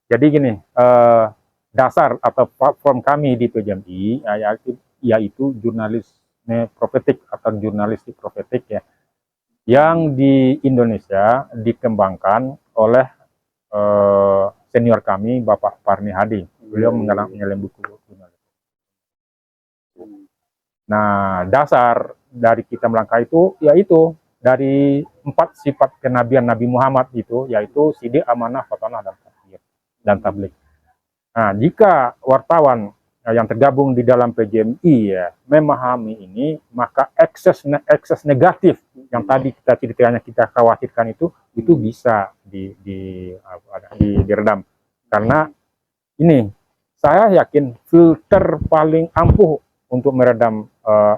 Jadi gini, dasar atau platform kami di PJMI yaitu jurnalisme profetik atau jurnalistik profetik ya, yang di Indonesia dikembangkan oleh senior kami Bapak Parni Hadi. Beliau menyalin buku jurnalistik. Nah, dasar dari kita melangkah itu yaitu dari 4 sifat kenabian Nabi Muhammad itu, yaitu sidik, amanah, fatanah, dan tabligh. Nah, jika wartawan yang tergabung di dalam PJMI ya memahami ini, maka ekses negatif yang tadi kita khawatirkan itu bisa diredam. Karena ini saya yakin filter paling ampuh untuk meredam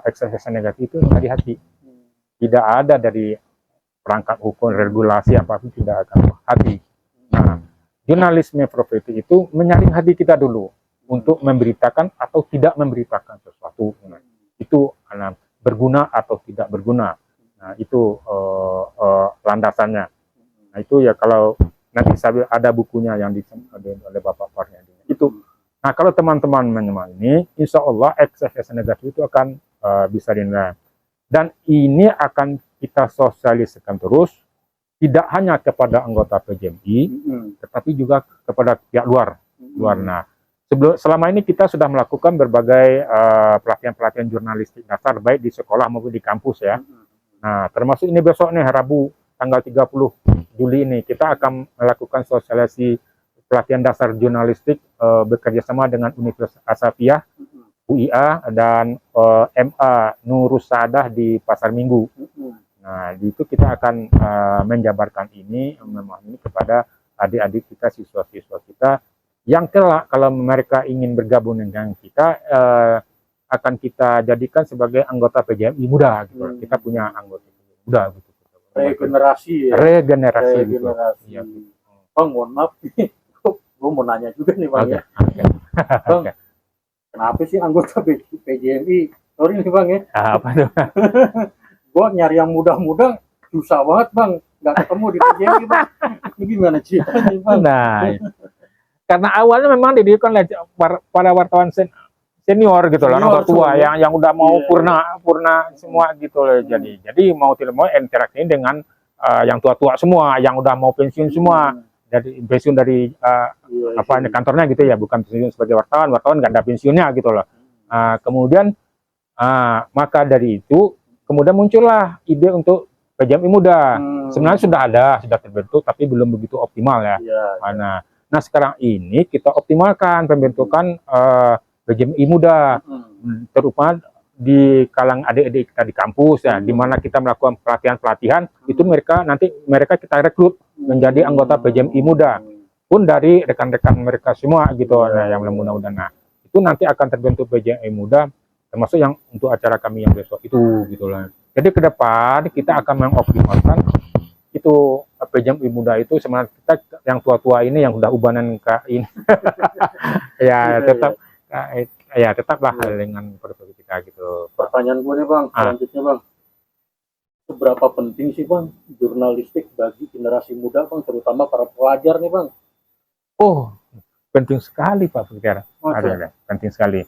ekses negatif itu dari hati. Tidak ada dari perangkat hukum, regulasi apapun, tidak akan hati. Nah, jurnalisme profetik itu menyaring hati kita dulu untuk memberitakan atau tidak memberitakan sesuatu. Nah, itu berguna atau tidak berguna. Nah, itu landasannya. Nah, itu ya kalau nanti ada bukunya yang disampaikan oleh Bapak Parni. Itu. Nah, kalau teman-teman menyimak ini, insya Allah ekses negatif itu akan bisa dinilai. Dan ini akan kita sosialisasikan terus, tidak hanya kepada anggota PJMI, tetapi juga kepada pihak luar. Nah, selama ini kita sudah melakukan berbagai pelatihan-pelatihan jurnalistik dasar, baik di sekolah maupun di kampus ya. Nah, termasuk ini besok nih, Rabu, tanggal 30 Juli ini, kita akan melakukan sosialisasi pelatihan dasar jurnalistik bekerjasama dengan Universitas Asafiyah, UIA, dan MA Nurus Saadah di Pasar Minggu. Nah, di itu kita akan menjabarkan ini, memahami kepada adik-adik kita, siswa-siswa kita, yang kelak kalau mereka ingin bergabung dengan kita, akan kita jadikan sebagai anggota PJMI muda. Gitu. Kita punya anggota muda. Gitu. Regenerasi ya? Regenerasi. Gitu. Ya, gitu. Bang, mohon maaf, gue mau nanya juga nih Bang ya. Bang, kenapa sih anggota PJMI? Sorry nih Bang ya. Apa tuh? Gue nyari yang muda-muda susah banget Bang, nggak ketemu di PJMI Bang. Ini gimana ceritanya Bang? Nah, karena awalnya memang didirikan oleh para wartawan senior gitu loh, orang tua yang udah mau purna semua gitu loh. Jadi mau tidak mau interaksi dengan yang tua-tua semua, yang udah mau pensiun semua. Dari pensiun dari kantornya gitu ya, bukan pensiun sebagai wartawan nggak ada pensiunnya gitu loh. Kemudian maka dari itu kemudian muncullah ide untuk PJMI muda. Sebenarnya sudah terbentuk tapi belum begitu optimal ya. Nah sekarang ini kita optimalkan pembentukan PJMI muda, terutama di kalangan adik-adik kita di kampus ya, di mana kita melakukan pelatihan itu mereka kita rekrut menjadi anggota PJMI muda pun dari rekan-rekan mereka semua gitu. Nah, yang mudah-mudahan itu nanti akan terbentuk PJMI muda, termasuk yang untuk acara kami yang besok itu gitulah. Jadi ke depan kita akan mengoptimalkan itu PJMI muda itu, sebenarnya kita yang tua-tua ini yang sudah ubanan ini ya tetaplah dengan profesi kita gitu. Pertanyaan gue nih Bang, selanjutnya Bang, seberapa penting sih Bang jurnalistik bagi generasi muda Bang, terutama para pelajar nih Bang? Oh, penting sekali Pak Fikar. Ada, penting sekali.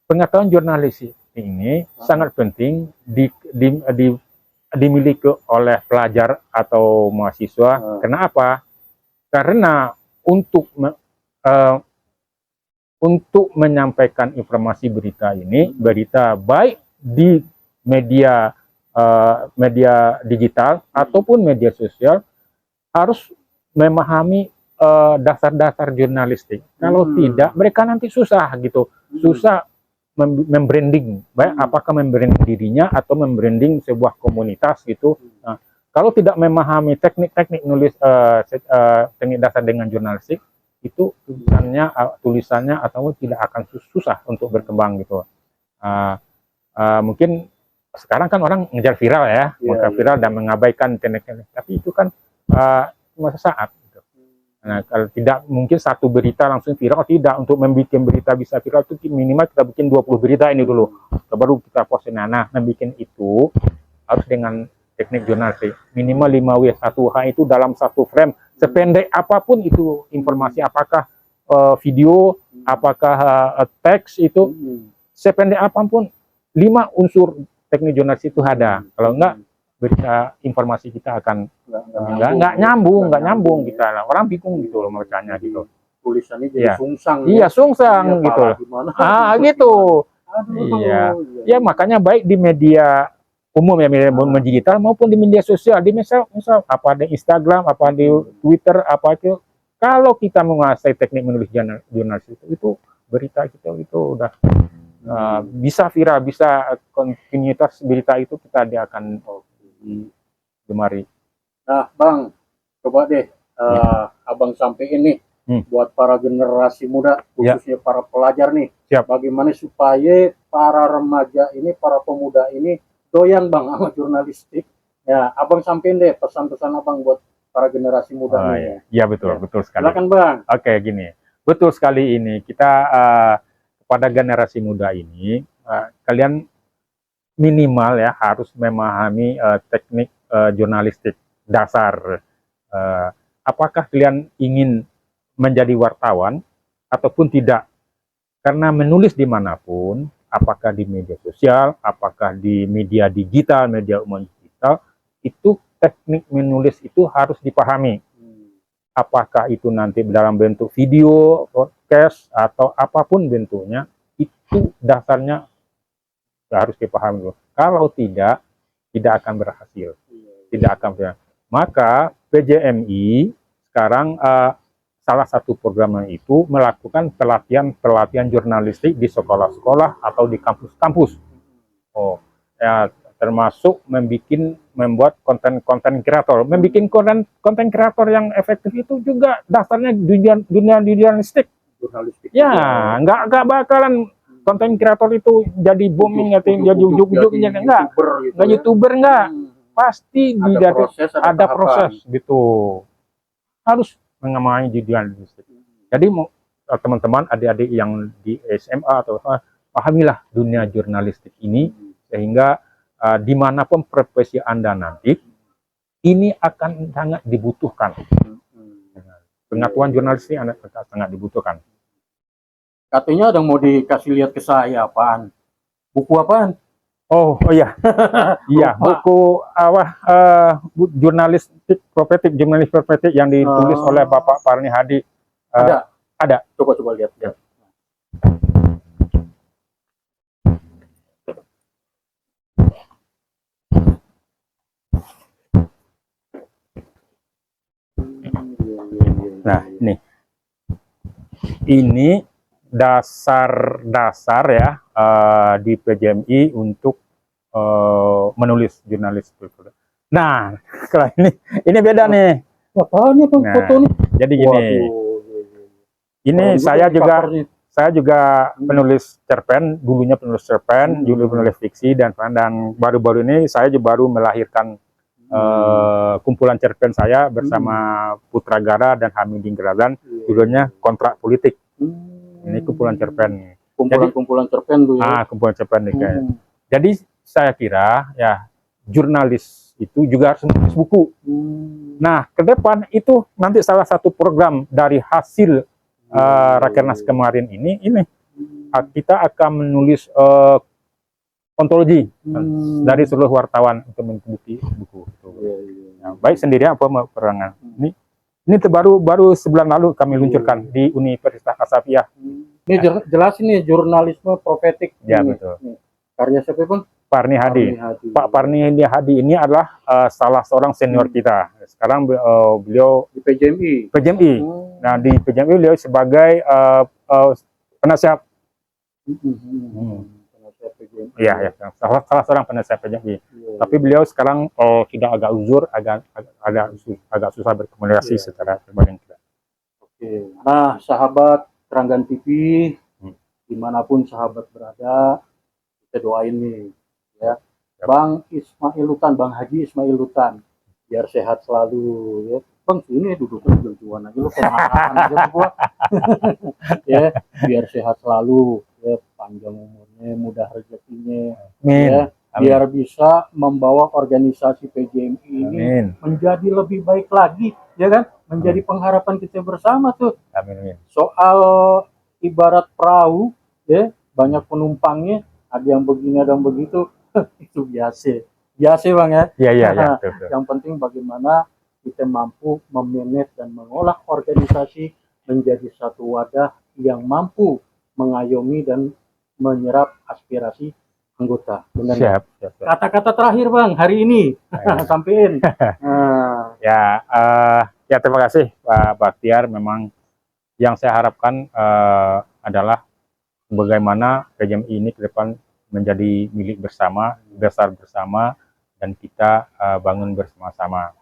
Pengetahuan jurnalistik ini sangat penting dimiliki oleh pelajar atau mahasiswa. Kenapa? Karena untuk menyampaikan informasi berita ini, berita baik di media digital ataupun media sosial, harus memahami dasar-dasar jurnalistik. Kalau tidak, mereka nanti susah gitu, susah membranding, baik apakah membranding dirinya atau membranding sebuah komunitas gitu. Nah, kalau tidak memahami teknik-teknik nulis teknik dasar dengan jurnalistik, itu tulisannya atau tidak akan susah untuk berkembang gitu. Mungkin sekarang kan orang ngejar viral ya, viral dan mengabaikan teknik-teknik, tapi itu kan cuma sesaat. Gitu. Nah, kalau tidak mungkin satu berita langsung viral, tidak. Untuk membuat berita bisa viral itu minimal kita bikin 20 berita ini dulu, baru kita posting. Nah, membuat itu harus dengan teknik jurnalistik. Minimal 5W1H itu dalam satu frame, sependek apapun itu informasi, apakah video, apakah teks itu, sependek apapun 5 unsur teknik jurnalistik itu ada. Kalau enggak, berita informasi kita akan nggak nyambung kita. Nah, orang bingung gitu loh bacanya gitu. Tulisannya jadi sungsang. Iya, sungsang ya, gitu. Gitu. Aduh, Iya. Ya makanya baik di media umum ya, media digital maupun di media sosial, di misal apa di Instagram, apa di Twitter, apa itu, kalau kita menguasai teknik menulis jurnalistik itu berita kita itu udah bisa viral, bisa kontinuitas berita itu dia akan digemari. Nah, Bang, coba deh Abang sampaikan nih buat para generasi muda, khususnya para pelajar nih. Siap. Bagaimana supaya para remaja ini, para pemuda ini doyan Bang sama jurnalistik. Ya, Abang sampaikan deh pesan-pesan Abang buat para generasi muda nih. Iya betul, betul sekali. Silakan Bang. Oke, gini. Betul sekali ini. Kita kepada generasi muda ini, kalian minimal ya harus memahami teknik jurnalistik dasar. Apakah kalian ingin menjadi wartawan ataupun tidak? Karena menulis dimanapun, apakah di media sosial, apakah di media digital, media umum digital, itu teknik menulis itu harus dipahami. Apakah itu nanti dalam bentuk video, podcast, atau apapun bentuknya, itu dasarnya harus dipahami dulu. Kalau tidak akan berhasil. Tidak akan berhasil. Maka PJMI sekarang salah satu programnya itu melakukan pelatihan jurnalistik di sekolah-sekolah atau di kampus-kampus. Termasuk membuat konten kreator. Membuat konten kreator yang efektif itu juga dasarnya dunia jurnalistik. Ya, nggak bakalan konten kreator itu jadi booming atau jadi ujuk-ujuknya, enggak YouTuber enggak. Pasti ada proses gitu. Harus mengamati jurnalistik. Jadi teman-teman, adik-adik yang di SMA atau pahamilah dunia jurnalistik ini, sehingga dimanapun profesi Anda nanti, ini akan sangat dibutuhkan. Pengetahuan jurnalistik sangat dibutuhkan. Katanya ada mau dikasih lihat ke saya apaan? Buku apaan? Oh iya, iya buku jurnalistik profetik yang ditulis oleh Bapak Parni Hadi. Ada. Coba lihat. Ya. Nah ini dasar ya di PJMI untuk menulis jurnalistik. Nah, kalau ini beda nih. Apaan ya Bang, foto nih? Jadi gini. Ini saya juga penulis cerpen, dulunya penulis cerpen, dulu penulis fiksi, dan baru-baru ini saya juga baru melahirkan kumpulan cerpen saya bersama Putra Gara dan Hamidin Geradan, judulnya Kontrak Politik. Ini kumpulan cerpen. Kumpulan cerpen tuh ya. Kumpulan cerpen nih kayak. Jadi saya kira ya jurnalis itu juga harus menulis buku. Nah, ke depan itu nanti salah satu program dari hasil Rakernas kemarin ini kita akan menulis ontologi dari seluruh wartawan untuk mengikuti buku. Nah, baik sendirian apa perangan. Ini baru sebulan lalu kami luncurkan di Universitas Asafiyah. Ini jelas ini jurnalisme profetik. Ya betul. Karya siapa Bang? Parni Hadi. Pak Parni Hadi ini adalah salah seorang senior kita. Sekarang beliau di PJMI. Nah di PJMI beliau sebagai penasihat. Iya, salah seorang penasihat PJMI. Tapi beliau sekarang tidak agak uzur, agak susah berkomunikasi secara pribadi. Oke. Nah, sahabat Keranggan TV, dimanapun sahabat berada, kita doain nih, ya. Bang Ismail Lutan, Bang Haji Ismail Lutan, biar sehat selalu, ya. Bang, sini duduknya lucuan aja, lu kemana aja gua. Ya, biar sehat selalu, ya, panjang umurnya, mudah rezekinya, ya. Amin. biar bisa membawa organisasi PJMI ini Amin. menjadi lebih baik lagi, ya kan? Menjadi pengharapan kita bersama tuh. Amin. Amin. Soal ibarat perahu, ya, banyak penumpangnya, ada yang begini, ada yang begitu, itu biasa. Biasa Bang ya. Iya, iya, iya. Betul. Yang penting bagaimana kita mampu memanage dan mengolah organisasi menjadi satu wadah yang mampu mengayomi dan menyerap aspirasi anggota. Benar nggak? Siap, siap, siap. Kata-kata terakhir Bang hari ini sampein. Ya, ya terima kasih Pak Baktiar. Memang yang saya harapkan adalah bagaimana PJMI ini ke depan menjadi milik bersama, besar bersama, dan kita bangun bersama-sama.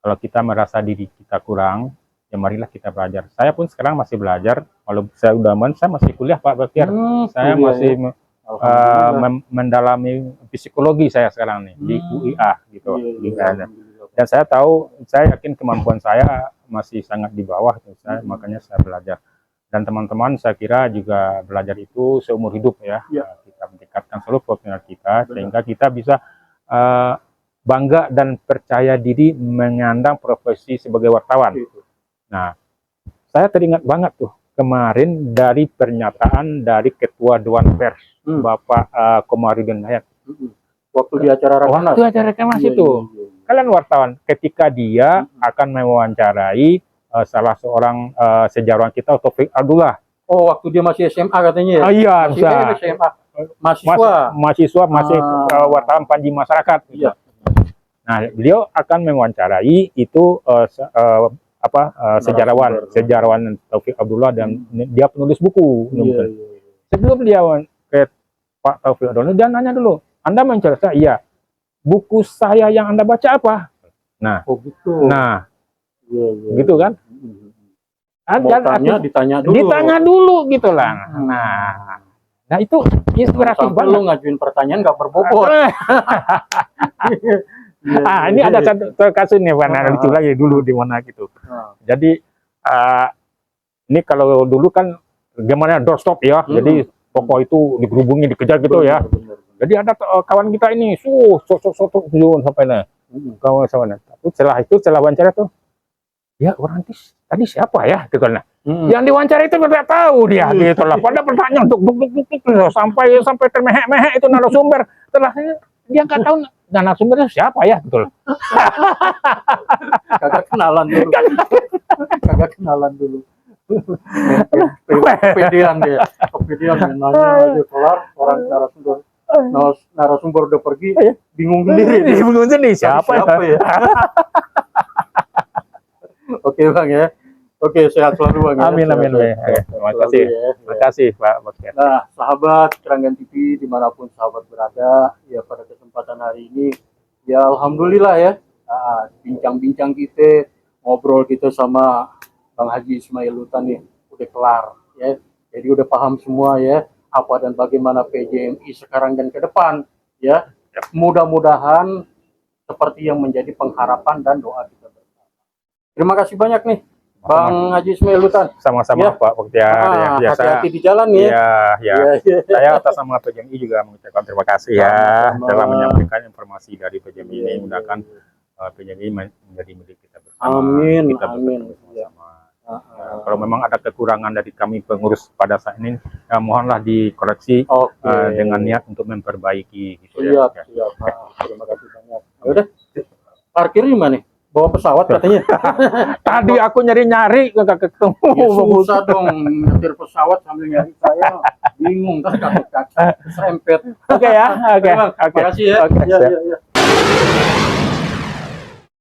Kalau kita merasa diri kita kurang, ya marilah kita belajar. Saya pun sekarang masih belajar. Kalau saya saya masih kuliah Pak Baktiar. Saya masih mendalami psikologi saya sekarang nih di UIA gitu. Dan saya tahu, saya yakin kemampuan saya masih sangat di bawah, makanya saya belajar. Dan teman-teman saya kira juga belajar itu seumur hidup ya. Kita meningkatkan seluruh profesional kita sehingga kita bisa bangga dan percaya diri menyandang profesi sebagai wartawan. Nah, saya teringat banget tuh kemarin dari pernyataan dari Ketua Dewan Pers, Bapak Komarudin Hayat. Waktu di acara Rakernas. Waktu acara Rakernas itu. Kalian wartawan, ketika dia akan mewawancarai salah seorang sejarawan kita, Taufik Abdullah. Oh, waktu dia masih SMA katanya ya? Iya, masih SMA. Mahasiswa masih wartawan Panji Masyarakat. Iya. Nah, beliau akan mewawancarai itu sejarawan Taufik Abdullah, dan dia penulis buku. Sebelum dia ke Pak Taufik Abdullah, dia nanya dulu, Anda mencerita, iya. Buku saya yang Anda baca apa? Nah, gitu. Nah, gitu kan? Ditanya dulu. Ditanya dulu gitu lah. Nah itu inspiratif sampai banget. Lu ngajuin pertanyaan nggak berbobot. Ini ada satu kasus nih, Pak. Lucu lagi dulu di mana gitu. Jadi ini kalau dulu kan gimana doorstop ya. Jadi toko itu digerubungi, dikejar gitu ya. Jadi ada kawan kita ini, sosok sampai nah, kawan sana. Setelah wawancara tuh, ya orang tadi siapa ya? Gitu lah. Yang diwawancara itu tidak tahu dia, gitu lah. Pada pertanyaan sampai termehek-mehek itu narasumber. Setelah dia nggak tahu narasumbernya siapa ya, gitu lah. Kagak kenalan dulu. Kepedean dia nanya aja kelar, orang narasumber udah pergi, bingung sendiri siapa ya. Oke Bang ya, oke, sehat selalu Bang ya. Amin. Terima kasih Pak Baktiar. Nah, sahabat Keranggan TV dimanapun sahabat berada, ya pada kesempatan hari ini ya alhamdulillah ya, bincang-bincang kita, ngobrol kita sama Bang Haji Ismail Lutan nih udah kelar ya. Jadi udah paham semua ya apa dan bagaimana PJMI sekarang dan ke depan ya. Mudah-mudahan seperti yang menjadi pengharapan dan doa kita bersama. Terima kasih banyak nih Bang Haji Ismail Lutan. Sama-sama Pak Baktiar. Hati-hati di jalan ya. Saya atas nama PJMI juga mengucapkan terima kasih ya telah menyampaikan informasi dari PJMI ini. Mudah-mudahan PJMI menjadi milik kita bersama. Amin. Kita bersama. Kalau memang ada kekurangan dari kami pengurus pada saat ini, mohonlah dikoreksi dengan niat untuk memperbaiki. Siap. Terima kasih banyak. Udah, parkir di mana? Bawa pesawat katanya. Tadi aku nyari-nyari nggak ketemu. Ya, susah dong nyetir pesawat sambil nyari saya. Bingung kan, kaki serempet. Oke ya. Terima kasih ya. Oke, siap.